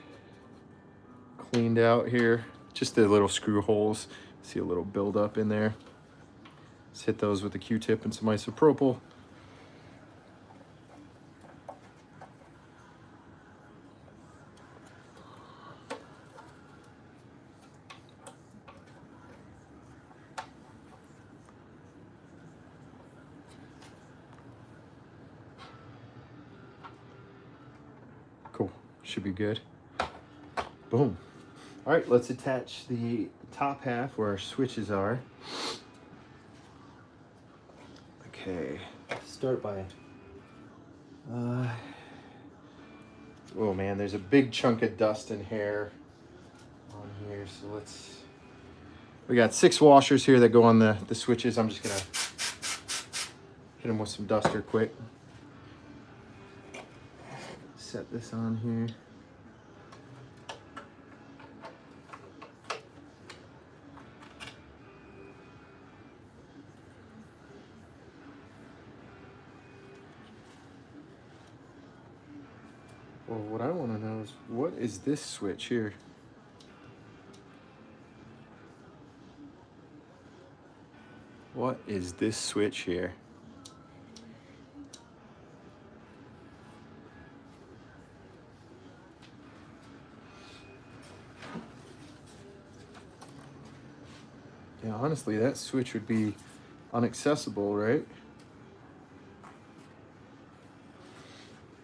cleaned out here. Just the little screw holes. See a little buildup in there. Let's hit those with a Q-tip and some isopropyl. Cool, should be good. Boom. All right, let's attach the top half where our switches are. Okay, start by, oh man, there's a big chunk of dust and hair on here, so we got 6 washers here that go on the switches. I'm just gonna hit them with some duster quick. Set this on here. Well, what I want to know is, what is this switch here? What is this switch here? Yeah, honestly, that switch would be inaccessible, right?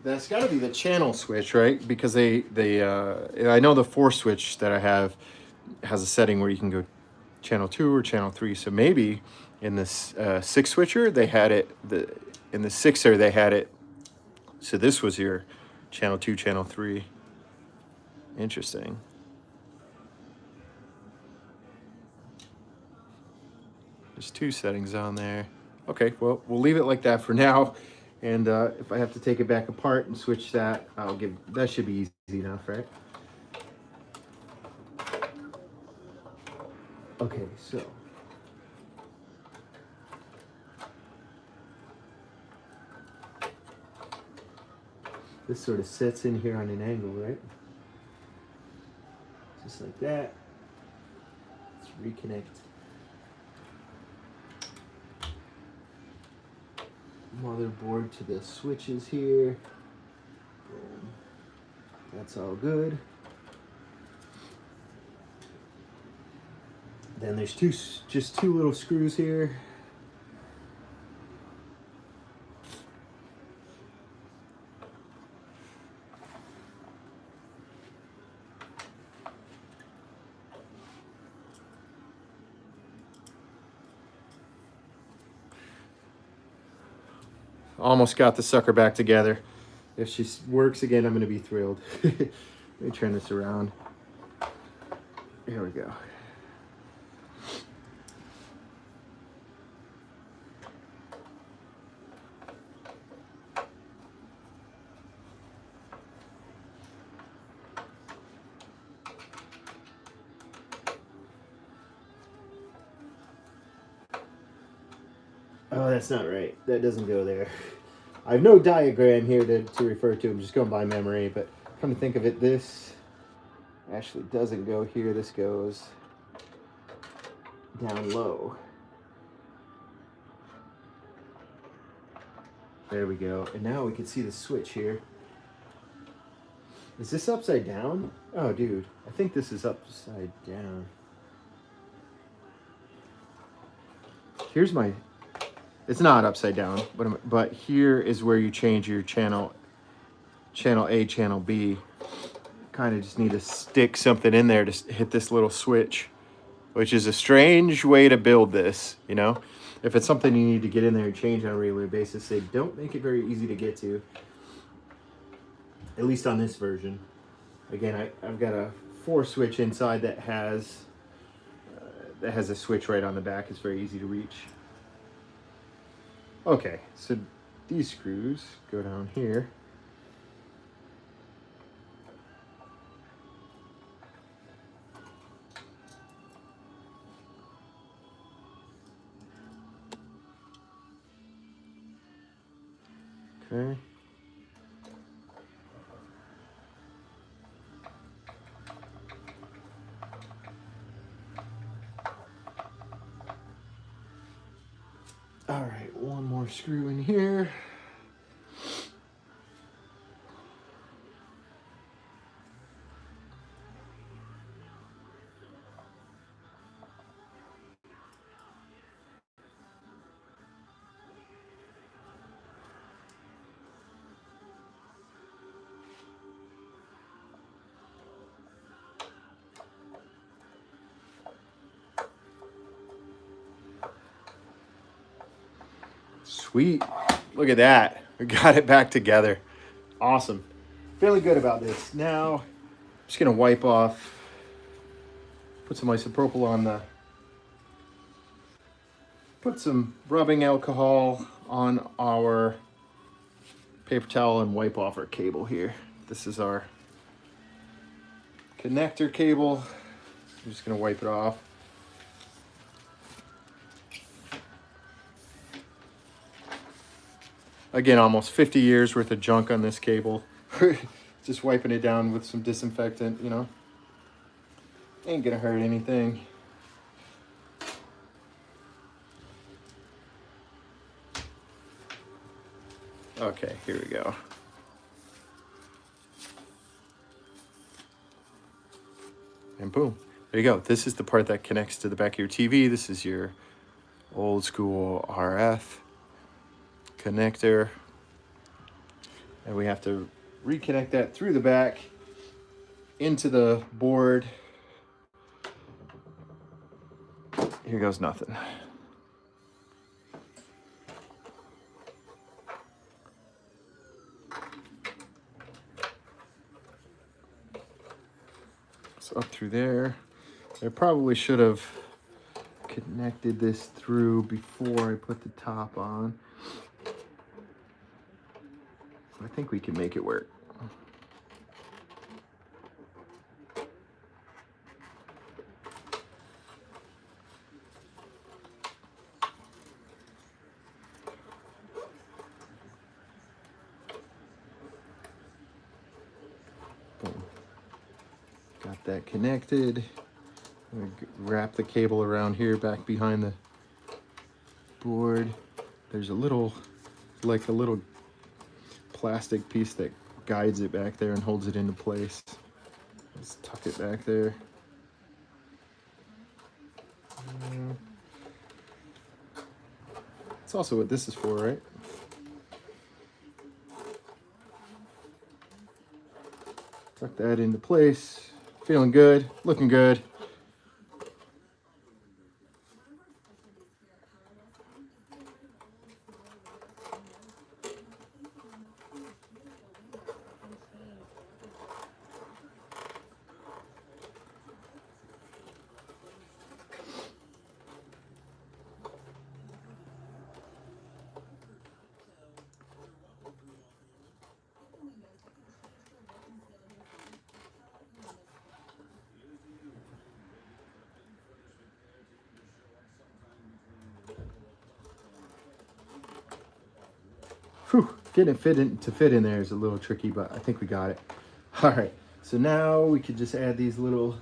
That's got to be the channel switch, right? Because I know the 4 switch that I have has a setting where you can go channel 2 or channel 3. So maybe in this 6 switcher they had it. In the 6er they had it. So this was your channel 2, channel 3. Interesting. There's 2 settings on there. Okay, well, we'll leave it like that for now. And if I have to take it back apart and switch that, that should be easy enough, right? Okay, so. This sort of sits in here on an angle, right? Just like that. Let's reconnect motherboard to the switches here. Boom. That's all good. Then there's just two little screws here. almost got the sucker back together. If she works again, I'm going to be thrilled. Let me turn this around. Here we go. Oh, that's not right. That doesn't go there. I have no diagram here to refer to. I'm just going by memory, but come to think of it, this actually doesn't go here. This goes down low. There we go. And now we can see the switch here. Is this upside down? Oh, dude. I think this is upside down. Here's my... It's not upside down, but here is where you change your channel A, channel B. Kind of just need to stick something in there to hit this little switch, which is a strange way to build this, you know? If it's something you need to get in there and change on a regular basis, they don't make it very easy to get to. At least on this version. Again, I've got a 4-switch inside that has a switch right on the back. It's very easy to reach. Okay, so these screws go down here. Okay. All right, one more screw in here. Sweet. Look at that. We got it back together. Awesome. Feeling good about this. Now, I'm just going to wipe off, put some isopropyl on the, put some rubbing alcohol on our paper towel and wipe off our cable here. This is our connector cable. I'm just going to wipe it off. Again, almost 50 years worth of junk on this cable. Just wiping it down with some disinfectant, you know. Ain't gonna hurt anything. Okay, here we go. And boom, there you go. This is the part that connects to the back of your TV. This is your old school RF connector, and we have to reconnect that through the back into the board. Here goes nothing. So up through there. I probably should have connected this through before I put the top on. I think we can make it work. Boom. Got that connected. I'm gonna wrap the cable around here back behind the board. There's a little, like a little plastic piece that guides it back there and holds it into place. Let's tuck it back there. That's also what this is for, right? Tuck that into place. Feeling good, looking good. Whew, getting it to fit in there is a little tricky, but I think we got it. All right, so now we could just add these little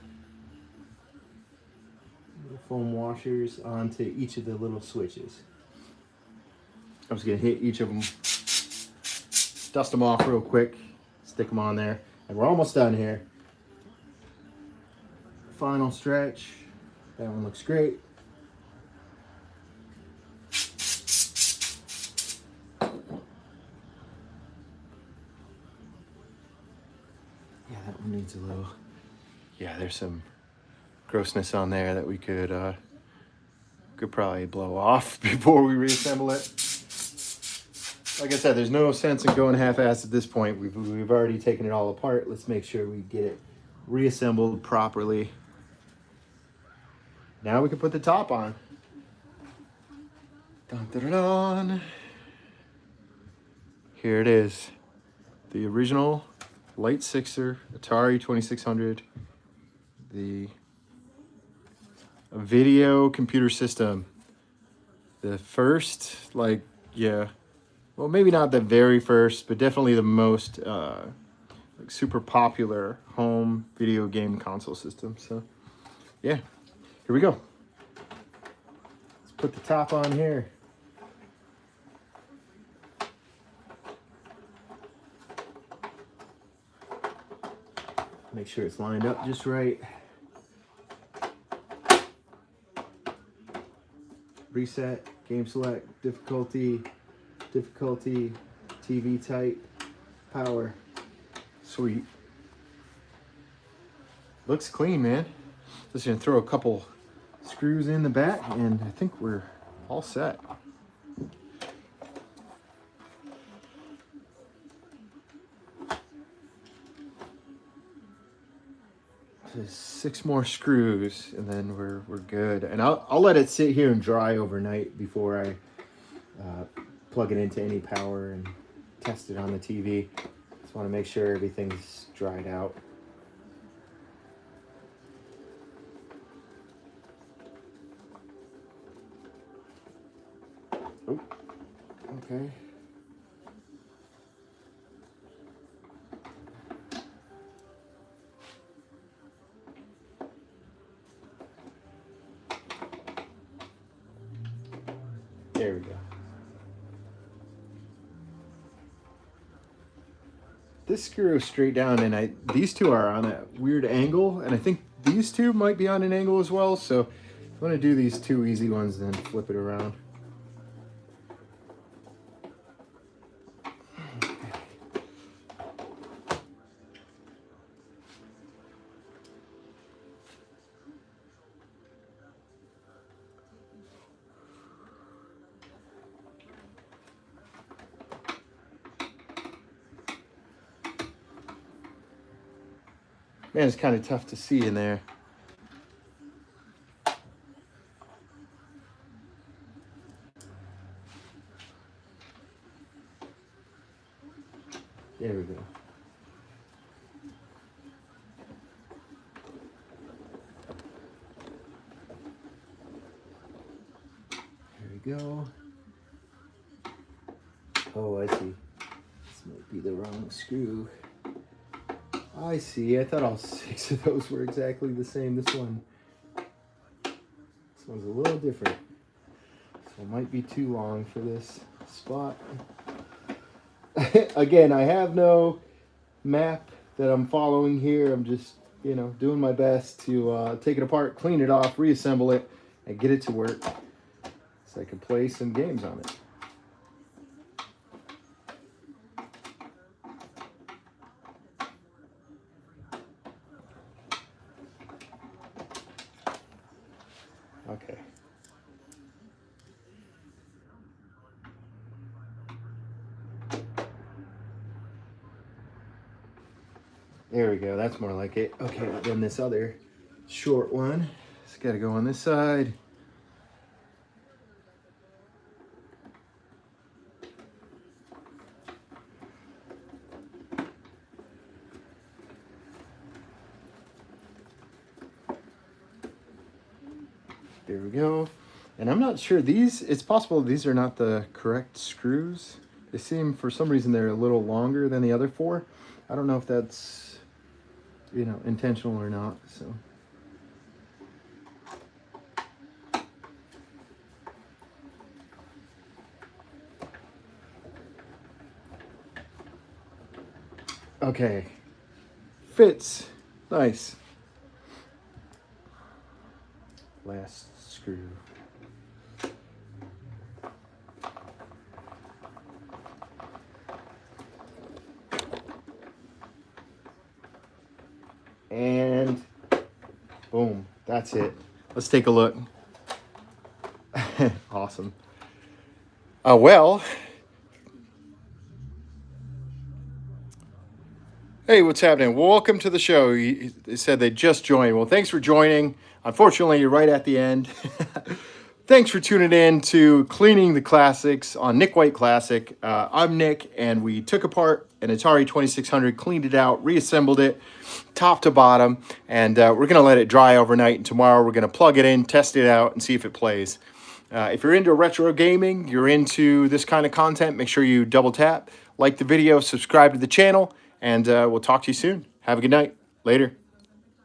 foam washers onto each of the little switches. I'm just gonna hit each of them, dust them off real quick, stick them on there, and we're almost done here. Final stretch. That one looks great. Yeah, that one needs a little. Yeah, there's some grossness on there that we could probably blow off before we reassemble it. Like I said, there's no sense in going half-assed at this point. We've already taken it all apart. Let's make sure we get it reassembled properly. Now we can put the top on. Dun, dun, dun, dun. Here it is. The original Light Sixer Atari 2600. The video computer system. The first, like, yeah. Well, maybe not the very first, but definitely the most like super popular home video game console system. So, yeah, here we go. Let's put the top on here. Make sure it's lined up just right. Reset, game select, difficulty, TV type, power. Sweet. Looks clean, man. Just gonna throw a couple screws in the back and I think we're all set. Just 6 more screws and then we're good. And I'll let it sit here and dry overnight before I plug it into any power and test it on the TV. Just want to make sure everything's dried out. Oh, okay. There we go. This screw is straight down and these two are on a weird angle and I think these two might be on an angle as well. So if you want to do these 2 easy ones, then flip it around. Man, it's kind of tough to see in there. There we go. There we go. Oh, I see. This might be the wrong screw. I see. I thought all 6 of those were exactly the same. This one's a little different. So it might be too long for this spot. Again, I have no map that I'm following here. I'm just, doing my best to take it apart, clean it off, reassemble it, and get it to work so I can play some games on it. Okay. There we go. That's more like it. Okay, then this other short one, it's got to go on this side. There we go. And I'm not sure it's possible these are not the correct screws. They seem, for some reason, they're a little longer than the other 4. I don't know if that's, you know, intentional or not, so. Okay, fits, nice. Last screw. And boom, that's it. Let's take a look. Awesome. Well, hey, what's happening? Welcome to the show. They said they just joined. Well, thanks for joining. Unfortunately, you're right at the end. Thanks for tuning in to Cleaning the Classics on Nick White Classic. I'm Nick, and we took apart an Atari 2600, cleaned it out, reassembled it, top to bottom, and we're going to let it dry overnight, and tomorrow we're going to plug it in, test it out, and see if it plays. If you're into retro gaming, you're into this kind of content, make sure you double tap, like the video, subscribe to the channel, and we'll talk to you soon. Have a good night. Later.